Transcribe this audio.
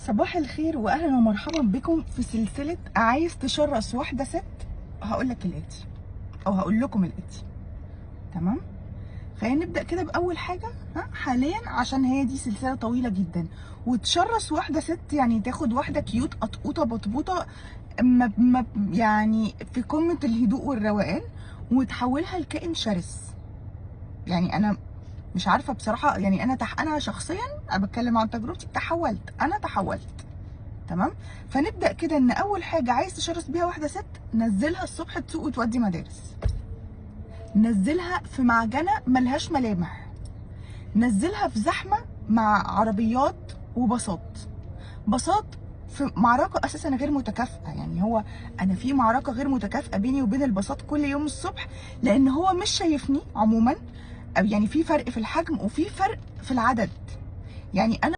صباح الخير واهلا ومرحبا بكم في سلسله عايز تشرس واحده ست. هقول لك الاتي او هقول لكم الاتي. تمام، خلينا نبدا كده باول حاجه. حاليا عشان هي دي سلسله طويله جدا، وتشرس واحده ست يعني تاخد واحده كيوت قطقوطه بطبوطه يعني في قمه الهدوء والروقان، وتحولها لكائن شرس. يعني انا مش عارفه بصراحه، يعني انا شخصيا بتكلم عن تجربتي، تحولت. تمام، فنبدا كده ان اول حاجه عايز تشرس بيها واحده ست، نزلها الصبح تسوق وتودي مدارس، نزلها في معجنه ملهاش ملامح، نزلها في زحمه مع عربيات وباصات في معركه اساسا غير متكافئه. يعني هو انا في معركه غير متكافئه بيني وبين الباصات كل يوم الصبح، لان هو مش شايفني عموما، او يعني في فرق في الحجم وفي فرق في العدد. يعني انا